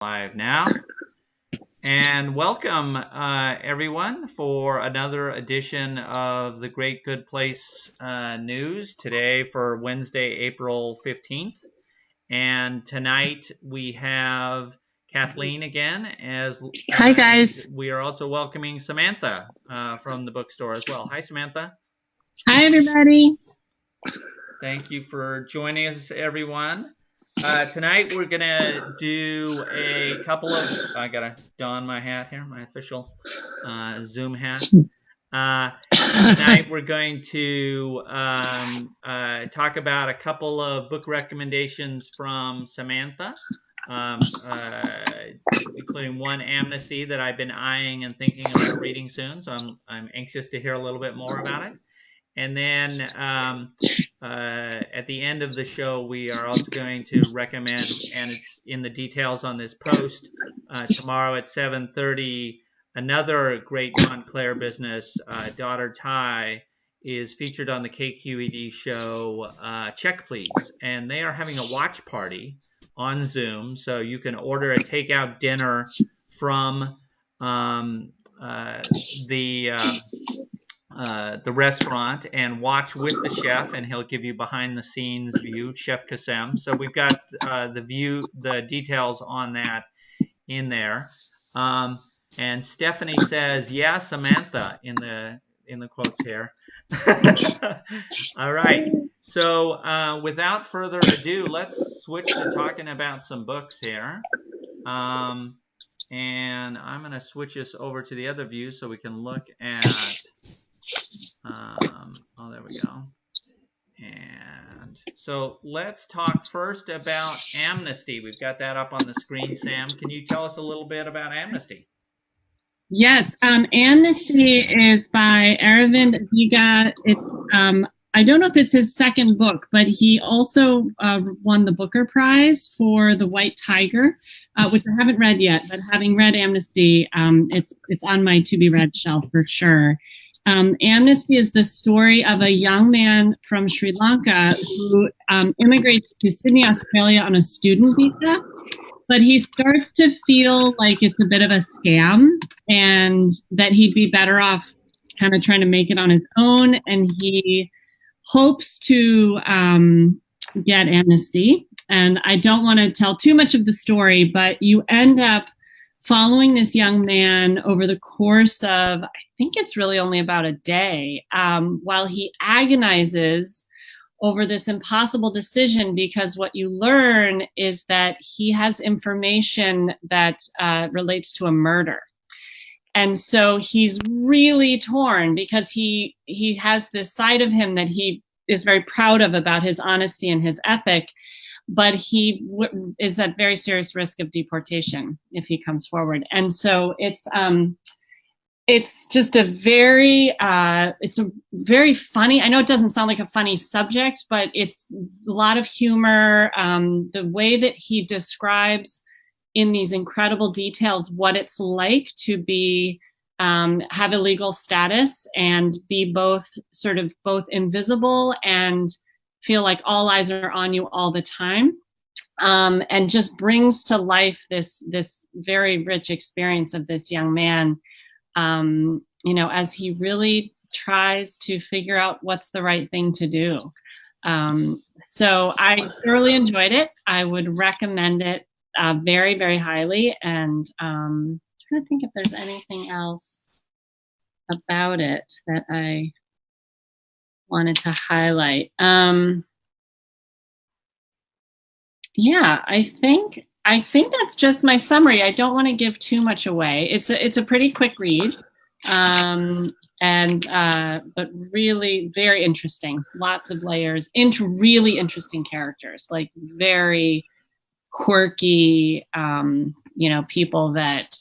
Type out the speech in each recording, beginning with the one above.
Live now. And welcome everyone for another edition of the Great Good Place News today for Wednesday, April 15th. And tonight we have Kathleen again. Hi, guys. We are also welcoming Samantha from the bookstore as well. Hi, Samantha. Hi, everybody. Thank you for joining us, everyone. Tonight we're going to do a couple of, I got to don my hat here, my official Zoom hat. Tonight we're going to talk about a couple of book recommendations from Samantha, including one, Amnesty, that I've been eyeing and thinking about reading soon. So I'm anxious to hear a little bit more about it. And then at the end of the show, we are also going to recommend, and it's in the details on this post, tomorrow at 7:30, another great Montclair business, Daughter Thai, is featured on the KQED show, Check Please. And they are having a watch party on Zoom, so you can order a takeout dinner from the restaurant and watch with the chef, and he'll give you behind the scenes view, Chef Kasem. So we've got the details on that in there. And Stephanie says, "Yeah, Samantha," in the quotes here. All right. So without further ado, let's switch to talking about some books here. And I'm going to switch us over to the other view so we can look at. Oh, there we go. And so let's talk first about Amnesty. We've got that up on the screen. Sam, can you tell us a little bit about Amnesty? Yes, Amnesty is by Aravind Adiga. It's I don't know if it's his second book, but he also won the Booker Prize for The White Tiger, which I haven't read yet. But having read Amnesty, it's on my to-be-read shelf for sure. Amnesty is the story of a young man from Sri Lanka who immigrates to Sydney, Australia on a student visa, but he starts to feel like it's a bit of a scam and that he'd be better off kind of trying to make it on his own, and he hopes to get amnesty. And I don't want to tell too much of the story, but you end up following this young man over the course of, I think it's really only about a day, while he agonizes over this impossible decision, because what you learn is that he has information that relates to a murder. And so he's really torn because he has this side of him that he is very proud of about his honesty and his ethic, but he is at very serious risk of deportation if he comes forward. And so it's just a very funny, I know it doesn't sound like a funny subject, but it's a lot of humor. The way that he describes in these incredible details what it's like to be have a legal status and be both invisible and feel like all eyes are on you all the time, and just brings to life this very rich experience of this young man, as he really tries to figure out what's the right thing to do. So I thoroughly enjoyed it. I would recommend it very, very highly. And I'm trying to think if there's anything else about it that I wanted to highlight. Yeah, I think that's just my summary. I don't want to give too much away. It's a pretty quick read, but really very interesting. Lots of layers into really interesting characters, like very quirky, people that,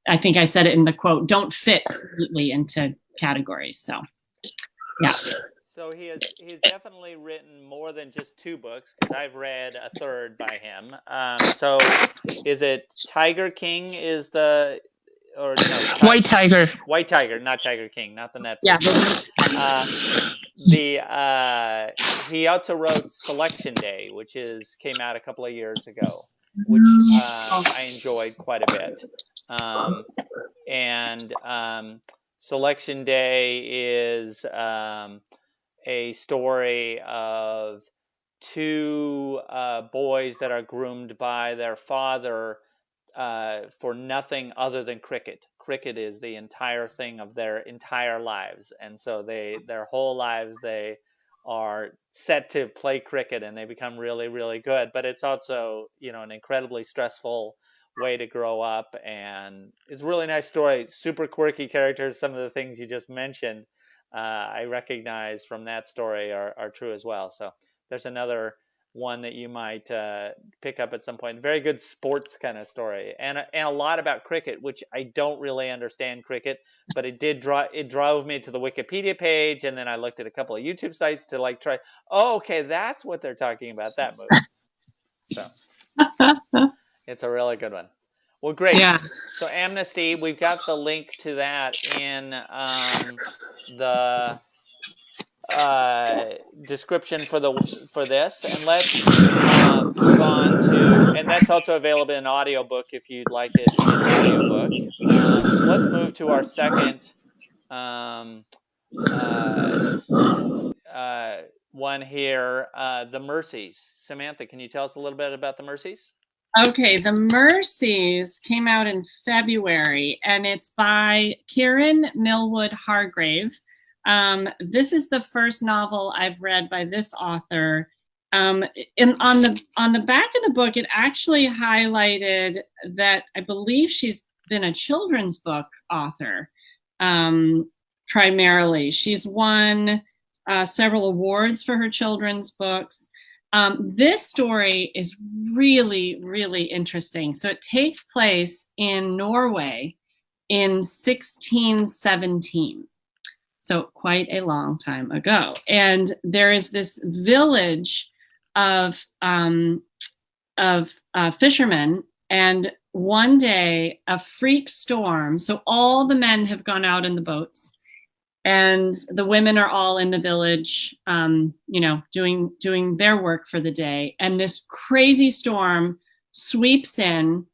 I think I said it in the quote, don't fit neatly into categories. So, yeah. So he's definitely written more than just two books, because I've read a third by him. So is it Tiger King is the, or no? White Tiger. White Tiger, not Tiger King, not the Netflix. Yeah. He also wrote Selection Day, which came out a couple of years ago. which I enjoyed quite a bit. Selection Day is a story of two boys that are groomed by their father for nothing other than cricket. Cricket is the entire thing of their entire lives, and so their whole lives they are set to play cricket, and they become really, really good. But it's also, an incredibly stressful way to grow up, and it's a really nice story. Super quirky characters. Some of the things you just mentioned, I recognize from that story are true as well. So there's another one that you might pick up at some point. Very good sports kind of story, and a lot about cricket, which I don't really understand cricket, but it drove me to the Wikipedia page, and then I looked at a couple of YouTube sites to like try. Oh, okay, that's what they're talking about, that movie. So it's a really good one. Well, great. Yeah. So Amnesty, we've got the link to that in the description for this, and let's move on to, and that's also available in audiobook if you'd like it in audiobook. So let's move to our second one here, The Mercies. Samantha, can you tell us a little bit about The Mercies? Okay, The Mercies came out in February, and it's by Kieran Millwood Hargrave. This is the first novel I've read by this author. And on the back of the book, it actually highlighted that I believe she's been a children's book author, primarily. She's won several awards for her children's books. This story is really, really interesting. So it takes place in Norway in 1617. So quite a long time ago. And there is this village of fishermen, and one day a freak storm. So all the men have gone out in the boats, and the women are all in the village, doing their work for the day. And this crazy storm sweeps in,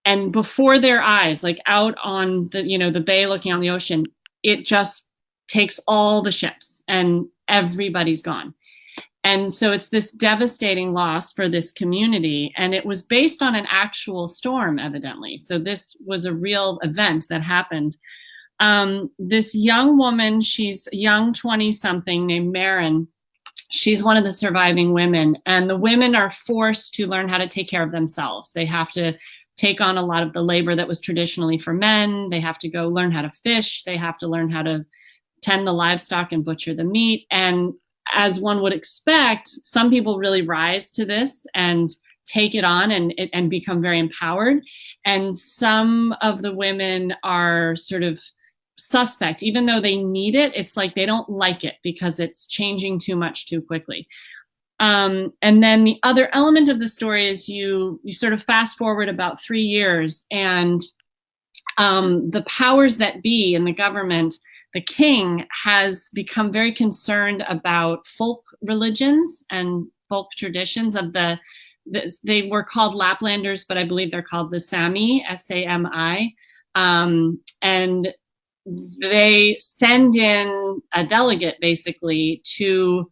and before their eyes, like out on the bay looking on the ocean, it just takes all the ships and everybody's gone. And so it's this devastating loss for this community. And it was based on an actual storm, evidently. So this was a real event that happened. This young woman, she's young 20-something, named Maren. She's one of the surviving women. And the women are forced to learn how to take care of themselves. They have to take on a lot of the labor that was traditionally for men. They have to go learn how to fish. They have to learn how to tend the livestock and butcher the meat. And as one would expect, some people really rise to this and take it on and become very empowered. And some of the women are sort of suspect, even though they need it. It's like they don't like it because it's changing too much too quickly. And then the other element of the story is you sort of fast forward about 3 years, and the powers that be in the government, the king, has become very concerned about folk religions and folk traditions of they were called Laplanders, but I believe they're called the Sami, S-A-M-I. And they send in a delegate basically to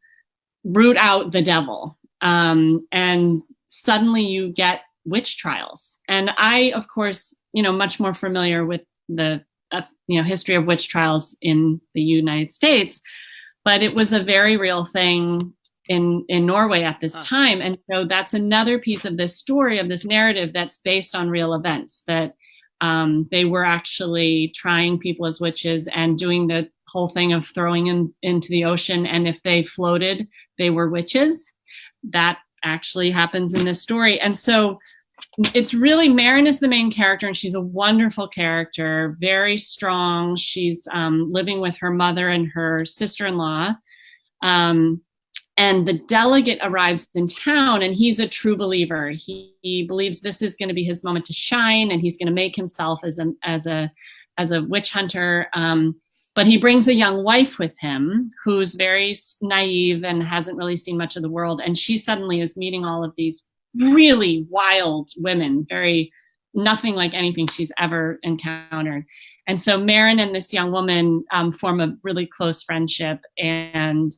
root out the devil. And suddenly you get witch trials. And I, of course, much more familiar with the history of witch trials in the United States, but it was a very real thing in Norway at this time. And so that's another piece of this story, of this narrative, that's based on real events, that they were actually trying people as witches and doing the whole thing of throwing them into the ocean. And if they floated, they were witches. That actually happens in this story. And so it's really, Maren is the main character, and she's a wonderful character, very strong. She's living with her mother and her sister-in-law. And the delegate arrives in town, and he's a true believer. He believes this is going to be his moment to shine, and he's going to make himself as a witch hunter. But he brings a young wife with him who's very naive and hasn't really seen much of the world. And she suddenly is meeting all of these really wild women, very nothing like anything she's ever encountered. And so Marin and this young woman form a really close friendship. And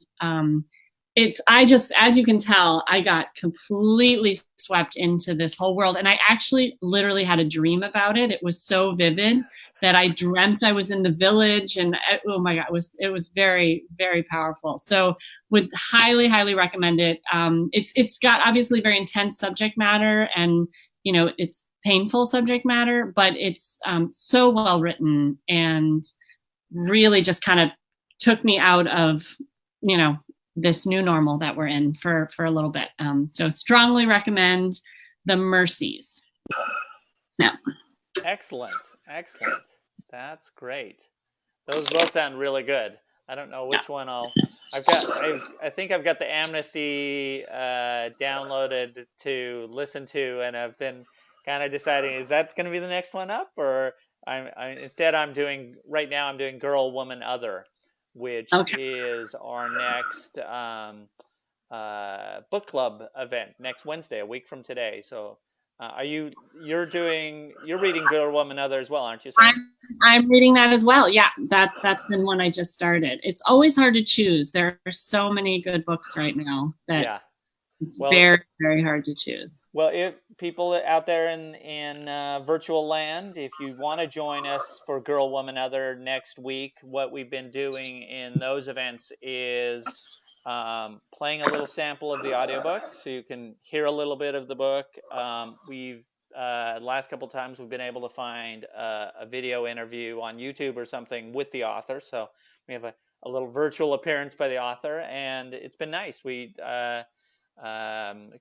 I just, as you can tell, I got completely swept into this whole world. And I actually literally had a dream about it. It was so vivid that I dreamt I was in the village, and oh my God, it was very, very powerful. So would highly, highly recommend it. It's got obviously very intense subject matter, and it's painful subject matter, but it's so well written and really just kind of took me out of this new normal that we're in for a little bit. So strongly recommend The Mercies. Yeah. Excellent. That's great. Those both sound really good. I don't know which one I think I've got the Amnesty downloaded to listen to, and I've been kind of deciding, is that going to be the next one up, or instead I'm doing Girl, Woman, Other, which is our next book club event next Wednesday, a week from today. So you're reading Girl, Woman, Other as well, aren't you, Sam? I'm reading that as well. Yeah, that's been one I just started. It's always hard to choose. There are so many good books right now that it's very, very hard to choose. Well, if people out there in virtual land, if you want to join us for Girl, Woman, Other next week, what we've been doing in those events is playing a little sample of the audiobook, so you can hear a little bit of the book. We've last couple times we've been able to find a video interview on YouTube or something with the author, so we have a little virtual appearance by the author, and it's been nice. A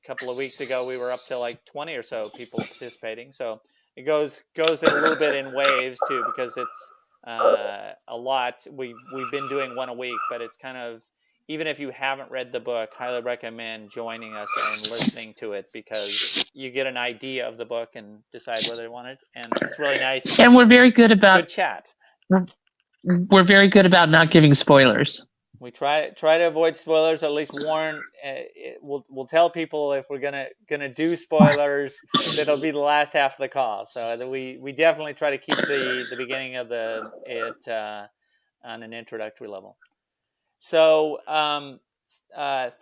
couple of weeks ago we were up to like 20 or so people participating, so it goes a little bit in waves too, because it's a lot. We've been doing one a week, but it's kind of, even if you haven't read the book, highly recommend joining us and listening to it, because you get an idea of the book and decide whether you want it. And it's really nice. And we're very good about good chat. We're very good about not giving spoilers. We try to avoid spoilers, or at least warn. We'll tell people if we're gonna do spoilers, that'll be the last half of the call. So we definitely try to keep the beginning of it on an introductory level. So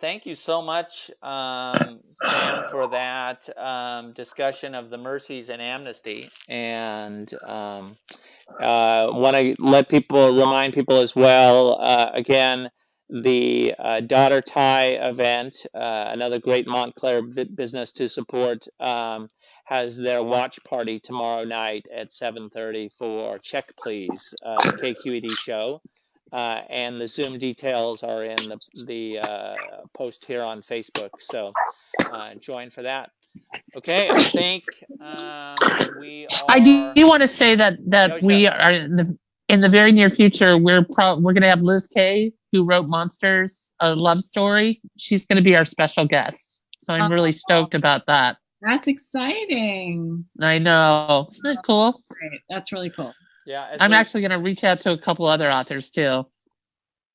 thank you so much, Sam, for that discussion of the Mercies and Amnesty. And want to remind people as well, again, the Daughter Tie event, another great Montclair business to support, has their watch party tomorrow night at 7:30 for Check Please, the KQED show. And the Zoom details are in the post here on Facebook. So join for that. Okay, I think we are. I do want to say that we are in the very near future. We're going to have Liz Kay, who wrote Monsters, a love story. She's going to be our special guest. So I'm really stoked about that. That's exciting. I know. Isn't that cool? Great. That's really cool. Yeah, I'm actually going to reach out to a couple other authors too.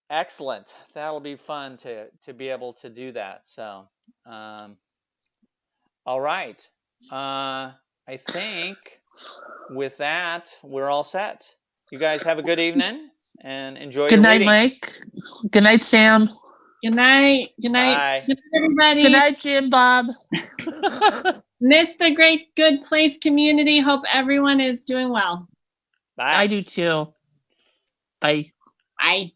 Excellent. That'll be fun to be able to do that. So, all right. I think with that, we're all set. You guys have a good evening and enjoy your reading. Good night, Mike. Good night, Sam. Good night. Good night. Bye. Good night, everybody. Good night, Jim Bob. Miss the great Good Place community. Hope everyone is doing well. Bye. I do too. Bye. Bye.